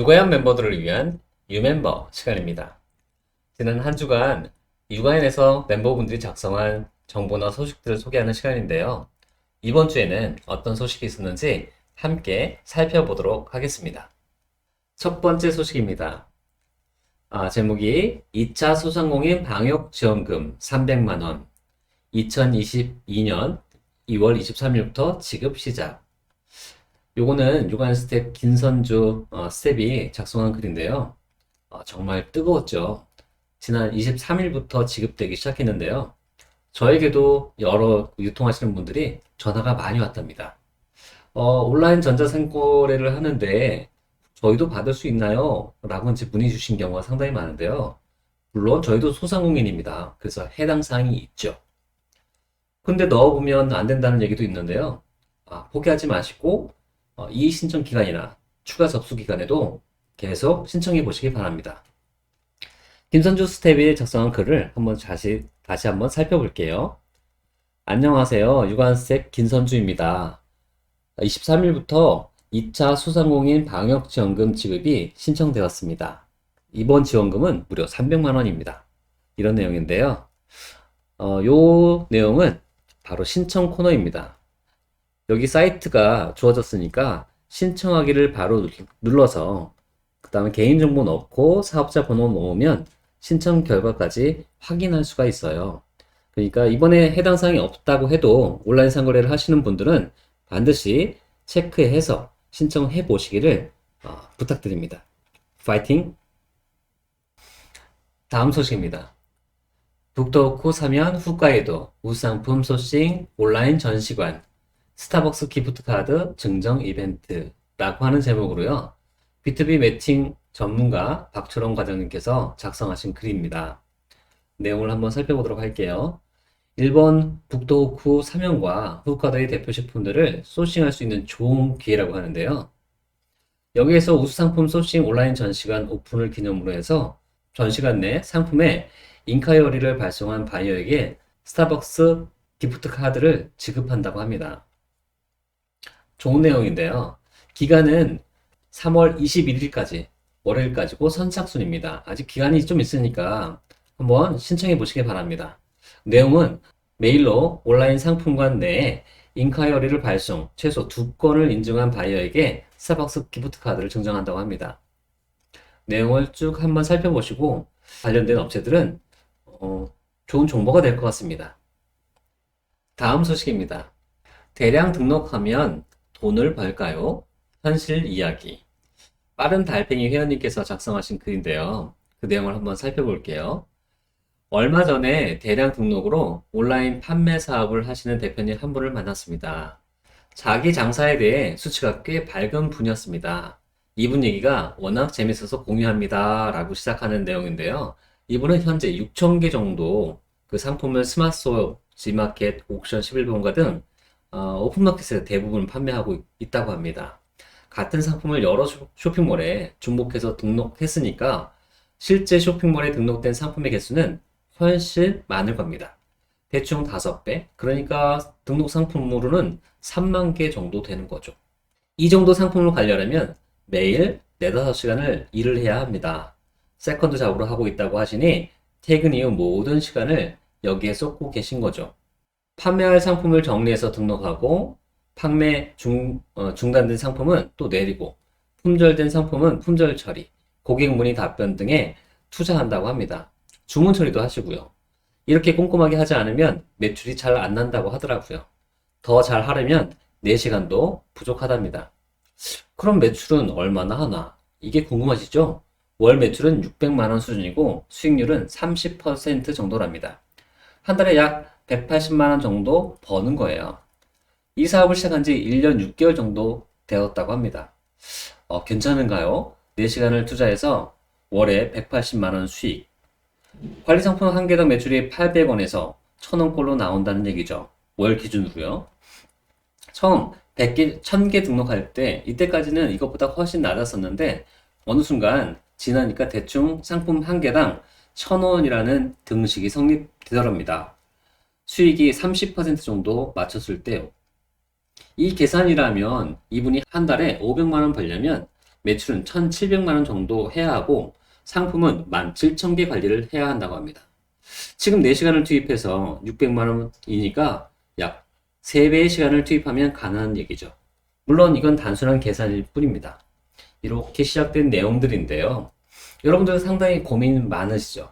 육아연 멤버들을 위한 유멤버 시간입니다. 지난 한 주간 육아연에서 멤버분들이 작성한 정보나 소식들을 소개하는 시간인데요. 이번 주에는 어떤 소식이 있었는지 함께 살펴보도록 하겠습니다. 첫 번째 소식입니다. 제목이 2차 소상공인 방역지원금 300만 원 2022년 2월 23일부터 지급 시작. 요거는 육아연 스텝 김선주 스텝이 작성한 글인데요. 정말 뜨거웠죠. 지난 23일부터 지급되기 시작했는데요. 저에게도 여러 유통하시는 분들이 전화가 많이 왔답니다. 온라인 전자상거래를 하는데 저희도 받을 수 있나요? 라고 이제 문의 주신 경우가 상당히 많은데요. 물론 저희도 소상공인입니다. 그래서 해당 사항이 있죠. 근데 넣어보면 안 된다는 얘기도 있는데요. 포기하지 마시고 이 신청 기간이나 추가 접수 기간에도 계속 신청해 보시기 바랍니다. 김선주 스텝이 작성한 글을 다시 한번 살펴볼게요. 안녕하세요. 육아스텝 김선주입니다. 23일부터 2차 소상공인 방역지원금 지급이 신청되었습니다. 이번 지원금은 무려 300만 원입니다. 이런 내용인데요. 요 내용은 바로 신청 코너입니다. 여기 사이트가 주어졌으니까 신청하기를 바로 눌러서 그 다음에 개인정보 넣고 사업자 번호 넣으면 신청 결과까지 확인할 수가 있어요. 그러니까 이번에 해당 사항이 없다고 해도 온라인 상거래를 하시는 분들은 반드시 체크해서 신청해 보시기를 부탁드립니다. 파이팅! 다음 소식입니다. 북토크 사면 후가에도 우상품 소싱 온라인 전시관 스타벅스 기프트카드 증정 이벤트라고 하는 제목으로요. B2B 매칭 전문가 박철원 과장님께서 작성하신 글입니다. 내용을 한번 살펴보도록 할게요. 일본 북토호쿠 사면과 후카드의 대표 제품들을 소싱할 수 있는 좋은 기회라고 하는데요. 여기에서 우수상품 소싱 온라인 전시관 오픈을 기념으로 해서 전시관 내 상품에 인카이어리를 발송한 바이어에게 스타벅스 기프트 카드를 지급한다고 합니다. 좋은 내용인데요. 기간은 3월 21일까지 월요일까지고 선착순입니다. 아직 기간이 좀 있으니까 한번 신청해 보시기 바랍니다. 내용은 메일로 온라인 상품관 내에 인카이어리를 발송 최소 2건을 인증한 바이어에게 스타벅스 기프트 카드를 증정한다고 합니다. 내용을 쭉 한번 살펴보시고 관련된 업체들은 좋은 정보가 될 것 같습니다. 다음 소식입니다. 대량 등록하면 돈을 벌까요? 현실 이야기. 빠른 달팽이 회원님께서 작성하신 글인데요. 그 내용을 한번 살펴볼게요. 얼마 전에 대량 등록으로 온라인 판매 사업을 하시는 대표님 한 분을 만났습니다. 자기 장사에 대해 수치가 꽤 밝은 분이었습니다. 이분 얘기가 워낙 재밌어서 공유합니다. 라고 시작하는 내용인데요. 이분은 현재 6,000개 정도 그 상품을 스마트스토어, G마켓, 옥션 11번가 등 오픈마켓에서 대부분 판매하고 있다고 합니다. 같은 상품을 여러 쇼핑몰에 중복해서 등록했으니까 실제 쇼핑몰에 등록된 상품의 개수는 훨씬 많을 겁니다. 대충 5배, 그러니까 등록 상품으로는 3만 개 정도 되는 거죠. 이 정도 상품을 관리하려면 매일 4, 5시간을 일을 해야 합니다. 세컨드 잡으로 하고 있다고 하시니 퇴근 이후 모든 시간을 여기에 쏟고 계신 거죠. 판매할 상품을 정리해서 등록하고 판매 중단된 상품은 또 내리고 품절된 상품은 품절 처리, 고객 문의 답변 등에 투자한다고 합니다. 주문 처리도 하시고요. 이렇게 꼼꼼하게 하지 않으면 매출이 잘 안 난다고 하더라고요. 더 잘 하려면 4시간도 부족하답니다. 그럼 매출은 얼마나 하나? 이게 궁금하시죠? 월 매출은 600만 원 수준이고 수익률은 30% 정도랍니다. 한 달에 약 180만 원 정도 버는 거예요. 이 사업을 시작한 지 1년 6개월 정도 되었다고 합니다. 괜찮은가요? 4시간을 투자해서 월에 180만 원 수익. 관리 상품 한 개당 매출이 800원에서 1000원꼴로 나온다는 얘기죠. 월 기준으로요. 처음 100개, 1000개 등록할 때 이때까지는 이것보다 훨씬 낮았었는데 어느 순간 지나니까 대충 상품 한 개당 1000원이라는 등식이 성립되더랍니다. 수익이 30% 정도 맞췄을 때요. 이 계산이라면 이분이 한 달에 500만 원 벌려면 매출은 1,700만 원 정도 해야 하고 상품은 17,000개 관리를 해야 한다고 합니다. 지금 4시간을 투입해서 600만 원이니까 약 3배의 시간을 투입하면 가능한 얘기죠. 물론 이건 단순한 계산일 뿐입니다. 이렇게 시작된 내용들인데요. 여러분들 상당히 고민 많으시죠?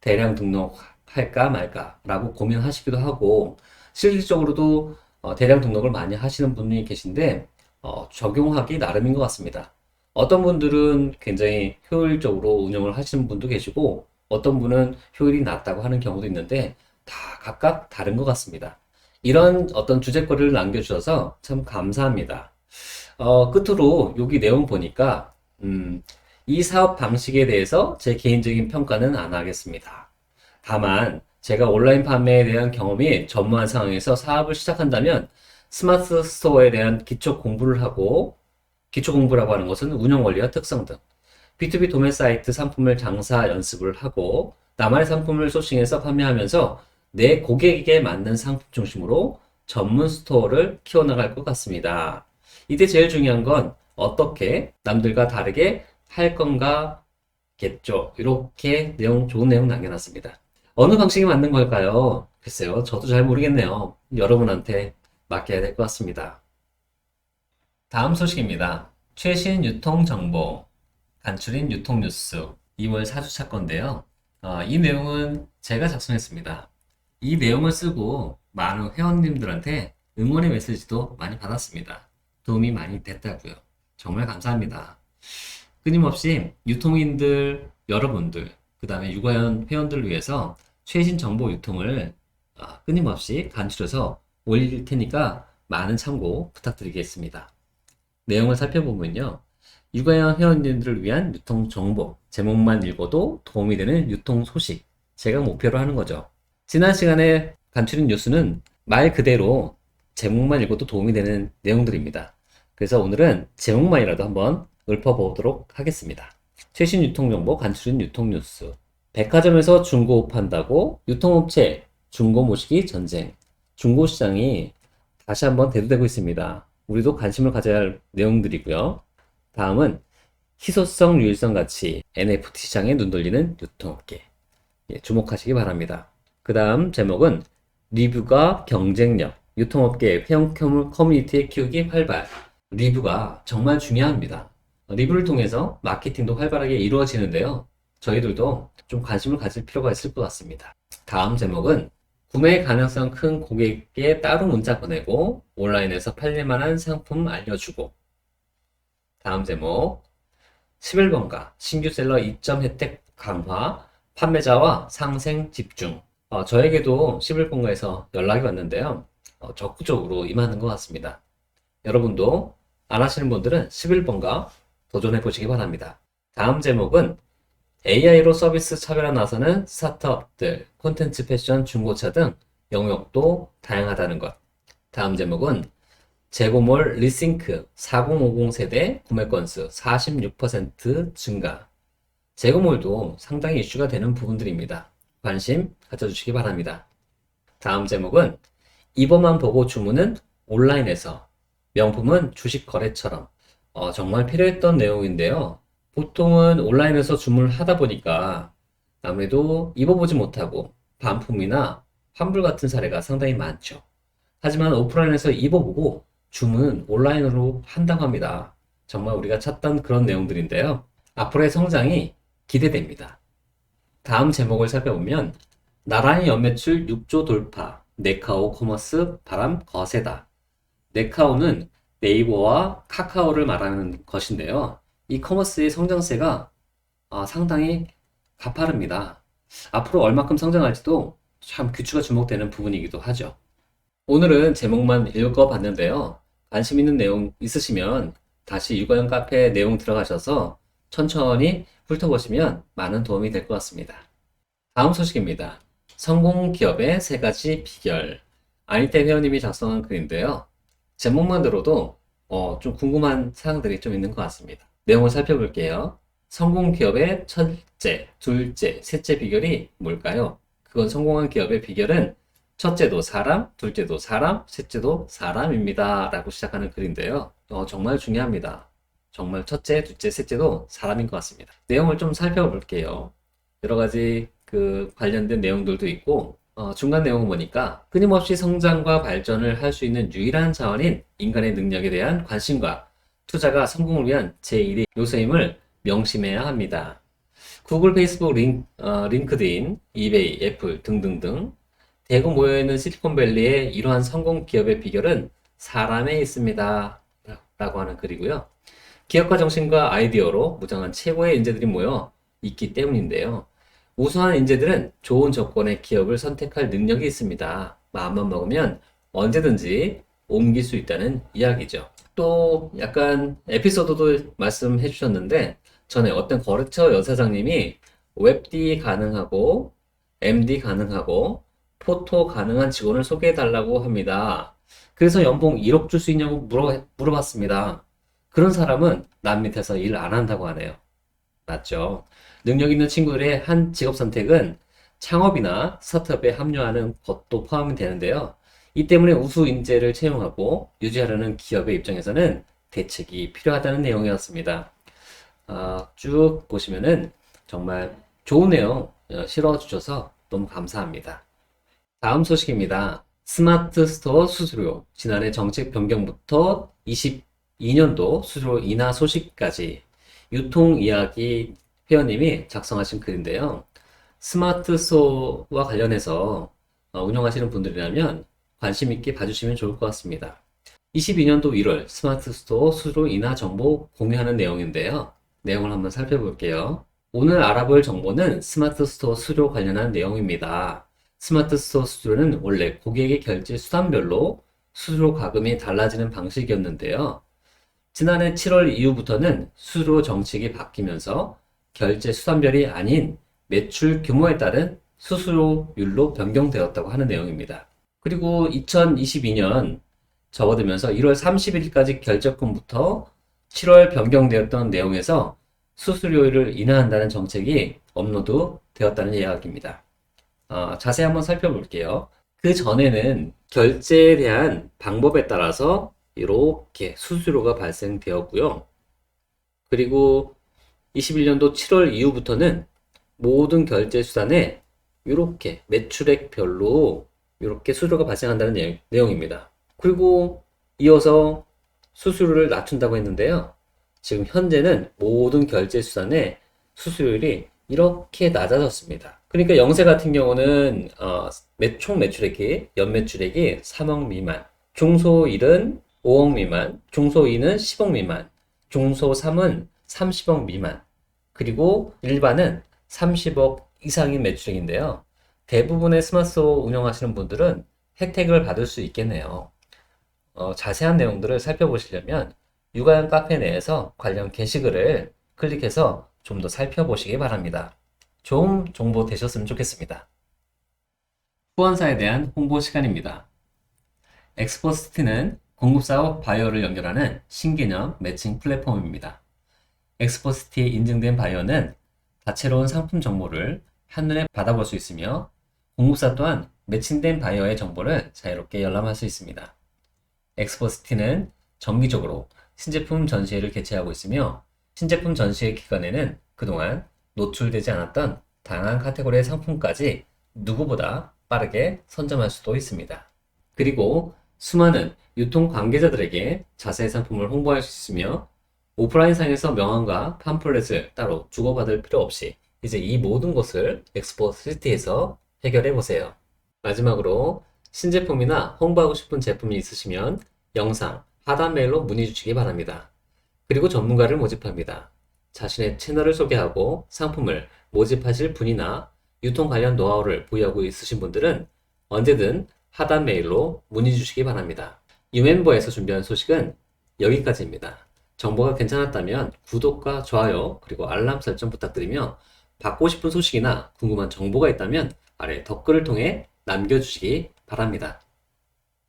대량 등록할까 말까 라고 고민하시기도 하고 실질적으로도 대량 등록을 많이 하시는 분이 계신데 적용하기 나름인 것 같습니다. 어떤 분들은 굉장히 효율적으로 운영을 하시는 분도 계시고 어떤 분은 효율이 낮다고 하는 경우도 있는데 다 각각 다른 것 같습니다. 이런 어떤 주제거리를 남겨주셔서 참 감사합니다. 끝으로 여기 내용 보니까 이 사업 방식에 대해서 제 개인적인 평가는 안 하겠습니다. 다만 제가 온라인 판매에 대한 경험이 전무한 상황에서 사업을 시작한다면 스마트 스토어에 대한 기초 공부를 하고 기초 공부라고 하는 것은 운영 원리와 특성 등 B2B 도매 사이트 상품을 장사 연습을 하고 나만의 상품을 소싱해서 판매하면서 내 고객에게 맞는 상품 중심으로 전문 스토어를 키워나갈 것 같습니다. 이때 제일 중요한 건 어떻게 남들과 다르게 할 건가겠죠. 이렇게 좋은 내용 남겨놨습니다. 어느 방식이 맞는 걸까요? 글쎄요, 저도 잘 모르겠네요. 여러분한테 맡겨야 될 것 같습니다. 다음 소식입니다. 최신 유통 정보, 간추린 유통 뉴스 2월 4주차 건데요. 이 내용은 제가 작성했습니다. 이 내용을 쓰고 많은 회원님들한테 응원의 메시지도 많이 받았습니다. 도움이 많이 됐다고요. 정말 감사합니다. 끊임없이 유통인들 여러분들, 그 다음에 유가연 회원들을 위해서 최신 정보 유통을 끊임없이 간추려서 올릴 테니까 많은 참고 부탁드리겠습니다. 내용을 살펴보면요. 유가연 회원님들을 위한 유통 정보, 제목만 읽어도 도움이 되는 유통 소식, 제가 목표로 하는 거죠. 지난 시간에 간추린 뉴스는 말 그대로 제목만 읽어도 도움이 되는 내용들입니다. 그래서 오늘은 제목만이라도 한번 읊어보도록 하겠습니다. 최신 유통정보 간추린 유통 뉴스. 백화점에서 중고 판다고 유통업체 중고 모시기 전쟁. 중고시장이 다시 한번 대두되고 있습니다. 우리도 관심을 가져야 할 내용들이고요. 다음은 희소성, 유일성 가치, NFT 시장에 눈 돌리는 유통업계. 주목하시기 바랍니다. 그 다음 제목은 리뷰가 경쟁력, 유통업계 회원 커뮤니티 키우기 활발. 리뷰가 정말 중요합니다. 리뷰를 통해서 마케팅도 활발하게 이루어지는데요. 저희들도 좀 관심을 가질 필요가 있을 것 같습니다. 다음 제목은 구매 가능성 큰 고객에게 따로 문자 보내고 온라인에서 팔릴만한 상품 알려주고. 다음 제목 11번가 신규 셀러 입점 혜택 강화 판매자와 상생 집중. 저에게도 11번가에서 연락이 왔는데요. 적극적으로 임하는 것 같습니다. 여러분도 안 하시는 분들은 11번가 도전해 보시기 바랍니다. 다음 제목은 AI로 서비스 차별화 나서는 스타트업들, 콘텐츠 패션 중고차 등 영역도 다양하다는 것. 다음 제목은 재고몰 리싱크 4050 세대 구매 건수 46% 증가. 재고몰도 상당히 이슈가 되는 부분들입니다. 관심 가져주시기 바랍니다. 다음 제목은 이번만 보고 주문은 온라인에서 명품은 주식 거래처럼. 정말 필요했던 내용인데요. 보통은 온라인에서 주문을 하다 보니까 아무래도 입어보지 못하고 반품이나 환불 같은 사례가 상당히 많죠. 하지만 오프라인에서 입어보고 주문은 온라인으로 한다고 합니다. 정말 우리가 찾던 그런 내용들인데요. 앞으로의 성장이 기대됩니다. 다음 제목을 살펴보면 나란히 연매출 6조 돌파, 네카오 커머스 바람 거세다. 네카오는 네이버와 카카오를 말하는 것인데요. 이 커머스의 성장세가 상당히 가파릅니다. 앞으로 얼마큼 성장할지도 참 귀추가 주목되는 부분이기도 하죠. 오늘은 제목만 읽어봤는데요. 관심 있는 내용 있으시면 다시 유가연 카페 내용 들어가셔서 천천히 훑어보시면 많은 도움이 될 것 같습니다. 다음 소식입니다. 성공 기업의 3가지 비결. 아니테 회원님이 작성한 글인데요. 제목만 들어도 좀 궁금한 사항들이 좀 있는 것 같습니다. 내용을 살펴볼게요. 성공 기업의 첫째, 둘째, 셋째 비결이 뭘까요? 그건 성공한 기업의 비결은 첫째도 사람, 둘째도 사람, 셋째도 사람입니다. 라고 시작하는 글인데요. 정말 중요합니다. 정말 첫째, 둘째, 셋째도 사람인 것 같습니다. 내용을 좀 살펴볼게요. 여러 가지 관련된 내용들도 있고, 중간 내용을 보니까 끊임없이 성장과 발전을 할 수 있는 유일한 자원인 인간의 능력에 대한 관심과 투자가 성공을 위한 제1의 요소임을 명심해야 합니다. 구글, 페이스북, 링크드인, 이베이, 애플 등등등 대거 모여있는 실리콘밸리의 이러한 성공 기업의 비결은 사람에 있습니다. 라고 하는 글이고요. 기업가 정신과 아이디어로 무장한 최고의 인재들이 모여 있기 때문인데요. 우수한 인재들은 좋은 조건의 기업을 선택할 능력이 있습니다. 마음만 먹으면 언제든지 옮길 수 있다는 이야기죠. 또 약간 에피소드도 말씀해 주셨는데 전에 어떤 거래처 여사장님이 웹D 가능하고 MD 가능하고 포토 가능한 직원을 소개해 달라고 합니다. 그래서 연봉 1억 줄 수 있냐고 물어봤습니다. 그런 사람은 남 밑에서 일 안 한다고 하네요. 맞죠? 능력 있는 친구들의 한 직업 선택은 창업이나 스타트업에 합류하는 것도 포함이 되는데요. 이 때문에 우수 인재를 채용하고 유지하려는 기업의 입장에서는 대책이 필요하다는 내용이었습니다. 쭉 보시면은 정말 좋은 내용 실어주셔서 너무 감사합니다. 다음 소식입니다. 스마트 스토어 수수료. 지난해 정책 변경부터 22년도 수수료 인하 소식까지 유통 이야기 회원님이 작성하신 글인데요. 스마트 스토어와 관련해서 운영하시는 분들이라면 관심 있게 봐주시면 좋을 것 같습니다. 22년도 1월 스마트 스토어 수수료 인하 정보 공유하는 내용인데요. 내용을 한번 살펴볼게요. 오늘 알아볼 정보는 스마트 스토어 수수료 관련한 내용입니다. 스마트 스토어 수수료는 원래 고객의 결제 수단별로 수수료 가금이 달라지는 방식이었는데요. 지난해 7월 이후부터는 수수료 정책이 바뀌면서 결제 수단별이 아닌 매출 규모에 따른 수수료율로 변경되었다고 하는 내용입니다. 그리고 2022년 접어들면서 1월 30일까지 결제금부터 7월 변경되었던 내용에서 수수료율을 인하한다는 정책이 업로드 되었다는 이야기입니다. 자세히 한번 살펴볼게요. 그 전에는 결제에 대한 방법에 따라서 이렇게 수수료가 발생되었고요. 그리고 21년도 7월 이후부터는 모든 결제 수단에 이렇게 매출액별로 이렇게 수수료가 발생한다는 내용입니다. 그리고 이어서 수수료를 낮춘다고 했는데요. 지금 현재는 모든 결제 수단의 수수료율이 이렇게 낮아졌습니다. 그러니까 영세 같은 경우는 총 매출액이 연매출액이 3억 미만, 중소1은 5억 미만, 중소2는 10억 미만, 중소3은 30억 미만, 그리고 일반은 30억 이상인 매출액인데요. 대부분의 스마트스토어 운영하시는 분들은 혜택을 받을 수 있겠네요. 자세한 내용들을 살펴보시려면 육아형 카페 내에서 관련 게시글을 클릭해서 좀 더 살펴보시기 바랍니다. 좋은 정보 되셨으면 좋겠습니다. 후원사에 대한 홍보 시간입니다. 엑스포스티는 공급사와 바이어를 연결하는 신개념 매칭 플랫폼입니다. 엑스포스티에 인증된 바이어는 다채로운 상품 정보를 한눈에 받아볼 수 있으며 공급사 또한 매칭된 바이어의 정보를 자유롭게 열람할 수 있습니다. 엑스포스티는 정기적으로 신제품 전시회를 개최하고 있으며 신제품 전시회 기간에는 그동안 노출되지 않았던 다양한 카테고리의 상품까지 누구보다 빠르게 선점할 수도 있습니다. 그리고 수많은 유통 관계자들에게 자세히 상품을 홍보할 수 있으며 오프라인상에서 명함과 팜플렛을 따로 주고받을 필요 없이 이제 이 모든 것을 엑스포시티에서 해결해 보세요. 마지막으로 신제품이나 홍보하고 싶은 제품이 있으시면 영상, 하단 메일로 문의 주시기 바랍니다. 그리고 전문가를 모집합니다. 자신의 채널을 소개하고 상품을 모집하실 분이나 유통 관련 노하우를 보유하고 있으신 분들은 언제든 하단 메일로 문의 주시기 바랍니다. 유멤버에서 준비한 소식은 여기까지입니다. 정보가 괜찮았다면 구독과 좋아요 그리고 알람 설정 부탁드리며 받고 싶은 소식이나 궁금한 정보가 있다면 아래 댓글을 통해 남겨주시기 바랍니다.